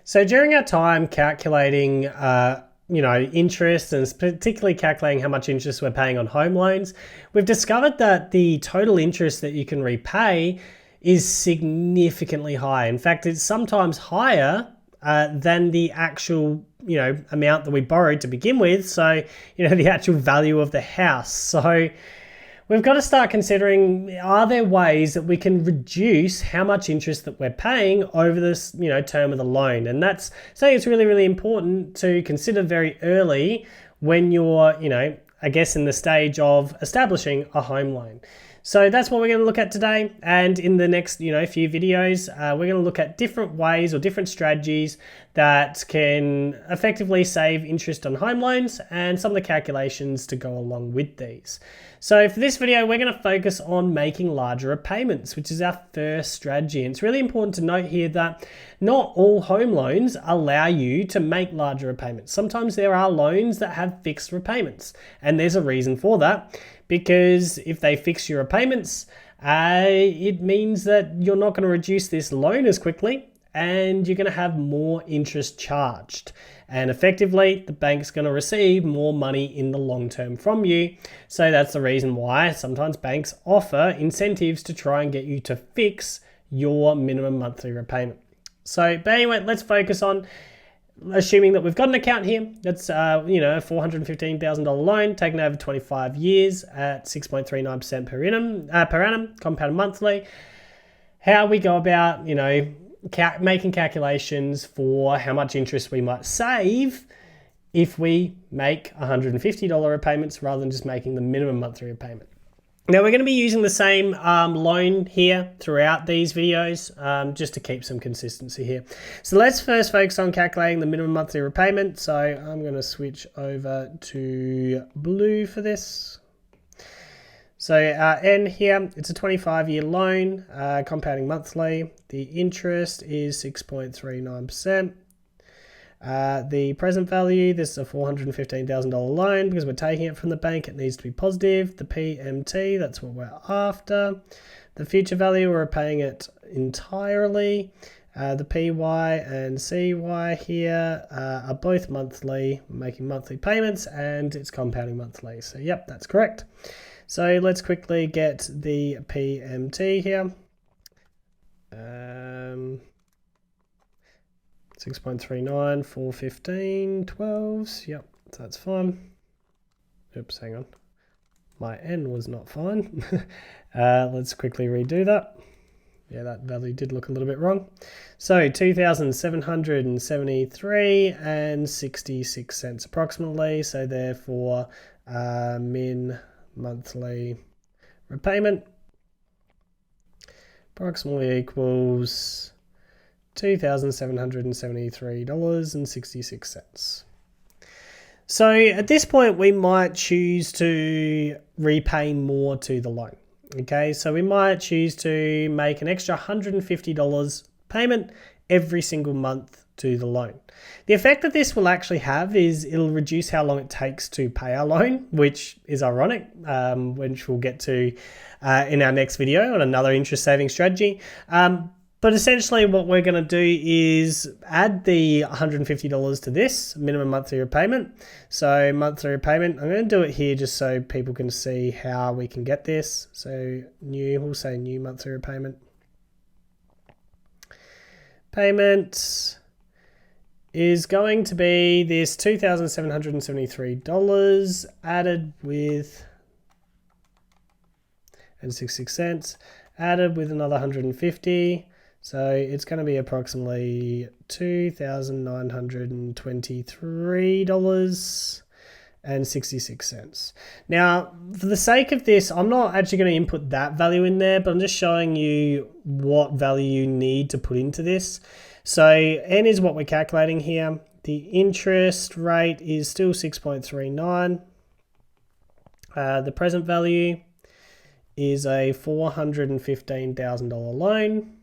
So during our time calculating, interest, and particularly calculating how much interest we're paying on home loans, we've discovered that the total interest that you can repay is significantly high. In fact, it's sometimes higher than the actual, amount that we borrowed to begin with. So, the actual value of the house. So we've got to start considering, are there ways that we can reduce how much interest that we're paying over this, term of the loan? And that's something that's really, really important to consider very early when you're, I guess in the stage of establishing a home loan. So that's what we're going to look at today. And in the next, few videos, we're going to look at different ways or different strategies that can effectively save interest on home loans and some of the calculations to go along with these. So for this video, we're going to focus on making larger repayments, which is our first strategy. And it's really important to note here that not all home loans allow you to make larger repayments. Sometimes there are loans that have fixed repayments, and there's a reason for that. Because if they fix your repayments, it means that you're not going to reduce this loan as quickly and you're going to have more interest charged. And effectively, the bank's going to receive more money in the long term from you. So that's the reason why sometimes banks offer incentives to try and get you to fix your minimum monthly repayment. So, but anyway, let's focus on assuming that we've got an account here that's a $415,000 loan taken over 25 years at 6.39% per annum compounded monthly. How we go about making calculations for how much interest we might save if we make $150 repayments rather than just making the minimum monthly repayment. Now we're going to be using the same loan here throughout these videos just to keep some consistency here. So let's first focus on calculating the minimum monthly repayment. So I'm going to switch over to blue for this. So N here, it's a 25-year loan, compounding monthly. The interest is 6.39%. The present value, this is a $415,000 loan because we're taking it from the bank. It needs to be positive. The PMT, that's what we're after. The future value, we're paying it entirely. The PY and CY here are both monthly, making monthly payments, and it's compounding monthly. So yep, that's correct. So let's quickly get the PMT here. 6.39, 415, 12s. Yep, so that's fine. Oops, hang on. My N was not fine. Let's quickly redo that. Yeah, that value did look a little bit wrong. So 2,773 and 66 cents approximately. So therefore, min monthly repayment approximately equals $2,773.66. So at this point, we might choose to repay more to the loan. Okay, so we might choose to make an extra $150 payment every single month to the loan. The effect that this will actually have is it'll reduce how long it takes to pay our loan, which is ironic, which we'll get to in our next video on another interest saving strategy. But essentially what we're going to do is add the $150 to this minimum monthly repayment. So monthly repayment, I'm going to do it here just so people can see how we can get this. So we'll say new monthly repayment. Payment is going to be this $2,773 added with, and 66 cents, added with another 150. So it's going to be approximately $2,923.66. Now, for the sake of this, I'm not actually going to input that value in there, but I'm just showing you what value you need to put into this. So N is what we're calculating here. The interest rate is still 6.39. The present value is a $415,000 loan.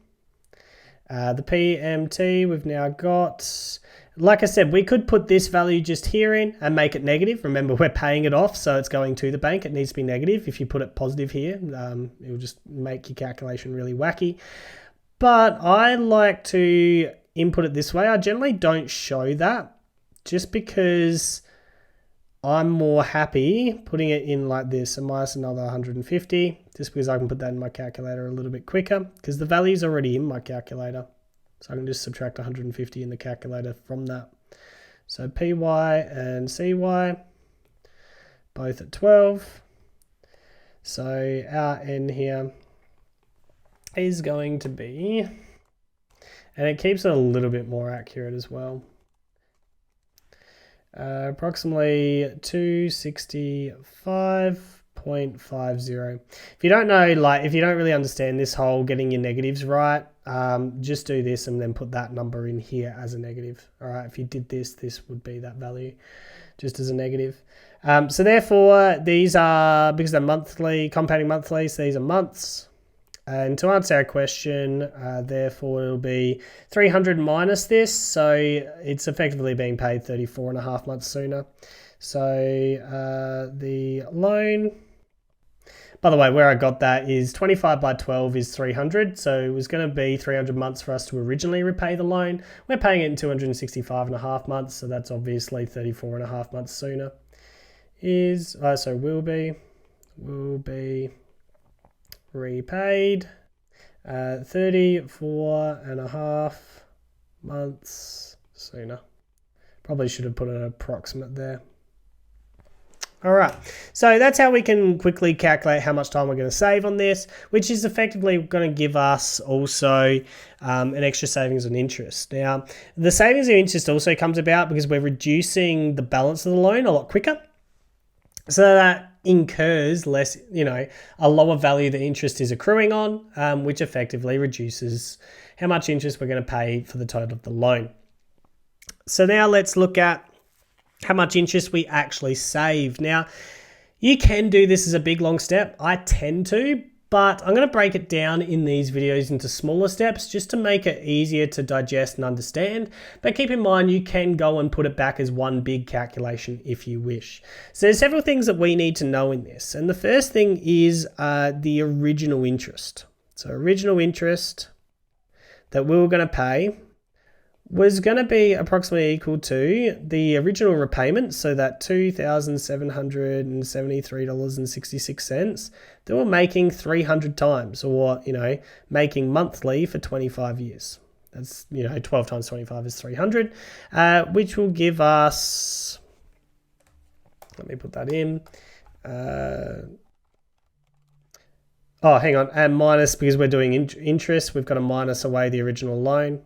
The PMT we've now got, like I said, we could put this value just here in and make it negative. Remember, we're paying it off, so it's going to the bank. It needs to be negative. If you put it positive here, it will just make your calculation really wacky. But I like to input it this way. I generally don't show that just because I'm more happy putting it in like this, and minus another 150, just because I can put that in my calculator a little bit quicker because the value's already in my calculator. So I can just subtract 150 in the calculator from that. So PY and CY, both at 12. So our N here is going to be, and it keeps it a little bit more accurate as well, approximately 265.50. If you don't know, like if you don't really understand this whole getting your negatives right, just do this and then put that number in here as a negative. All right, if you did this, this would be that value just as a negative. So therefore, these are, because they're monthly, compounding monthly, so these are months. And to answer our question, therefore it'll be 300 minus this, so it's effectively being paid 34.5 months sooner. So the loan, by the way, where I got that is 25 by 12 is 300, so it was going to be 300 months for us to originally repay the loan. We're paying it in 265.5 months, so that's obviously 34.5 months sooner. Will be repaid 34.5 months sooner. Probably should have put an approximate there. All right, so that's how we can quickly calculate how much time we're going to save on this, which is effectively going to give us also an extra savings on interest. Now, the savings on interest also comes about because we're reducing the balance of the loan a lot quicker. So that incurs less, a lower value that interest is accruing on, which effectively reduces how much interest we're going to pay for the total of the loan. So now let's look at how much interest we actually save. Now, you can do this as a big, long step. I tend to, but I'm going to break it down in these videos into smaller steps just to make it easier to digest and understand. But keep in mind, you can go and put it back as one big calculation if you wish. So there's several things that we need to know in this. And the first thing is the original interest. So original interest that we were going to pay was going to be approximately equal to the original repayment, so that $2,773.66 that we're making 300 times, or, making monthly for 25 years. That's, 12 times 25 is 300, which will give us, let me put that in, hang on, and minus, because we're doing interest, we've got to minus away the original loan.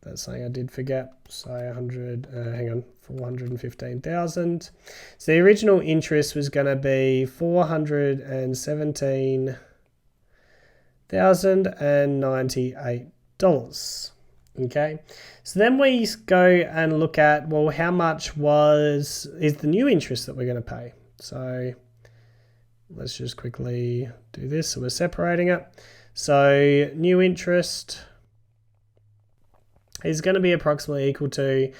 That's something I did forget. So 415,000. So the original interest was going to be $417,098. Okay. So then we go and look at, well, how much is the new interest that we're going to pay? So let's just quickly do this. So we're separating it. So new interest is going to be approximately equal to,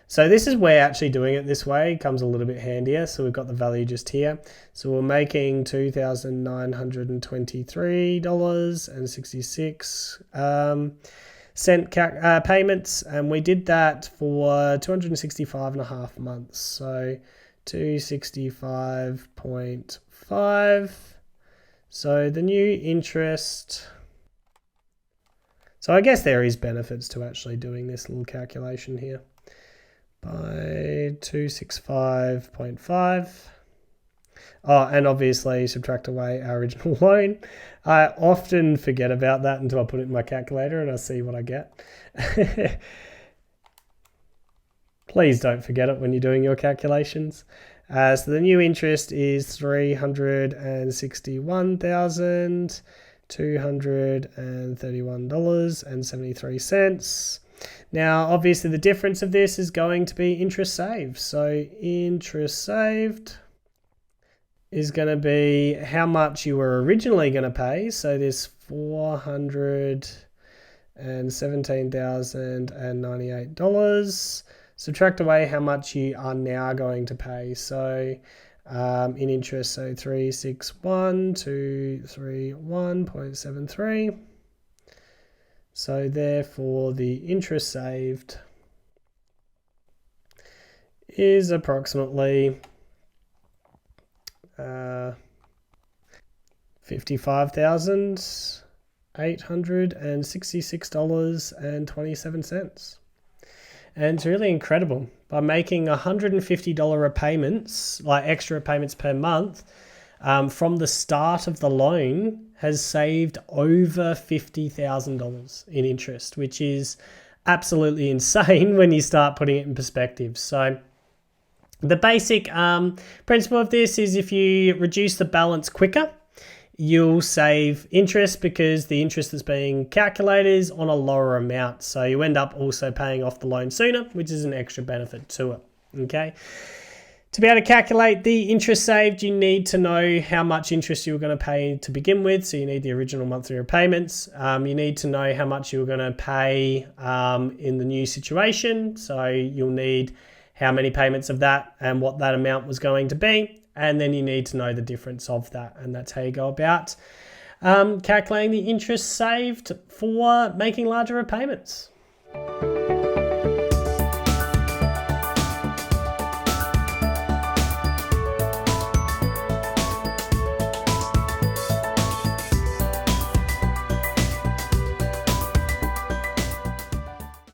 so this is where actually doing it this way comes a little bit handier. So we've got the value just here. So we're making $2,923.66 payments, and we did that for 265.5 months. So 265.5. So the new interest, so I guess there is benefits to actually doing this little calculation here. By 265.5. Oh, and obviously subtract away our original loan. I often forget about that until I put it in my calculator and I see what I get. Please don't forget it when you're doing your calculations. So the new interest is $361,231.73. Now, obviously, the difference of this is going to be interest saved. So interest saved is going to be how much you were originally going to pay. So this $417,098. Subtract away how much you are now going to pay. So in interest, so 361,231.73. So therefore the interest saved is approximately $55,866.27. And it's really incredible. By making $150 repayments, like extra repayments per month, from the start of the loan has saved over $50,000 in interest, which is absolutely insane when you start putting it in perspective. So the basic principle of this is if you reduce the balance quicker, you'll save interest because the interest that's being calculated is on a lower amount. So you end up also paying off the loan sooner, which is an extra benefit to it. Okay. To be able to calculate the interest saved, you need to know how much interest you were going to pay to begin with. So you need the original monthly repayments. You need to know how much you were going to pay in the new situation. So you'll need how many payments of that and what that amount was going to be. And then you need to know the difference of that. And that's how you go about calculating the interest saved for making larger repayments.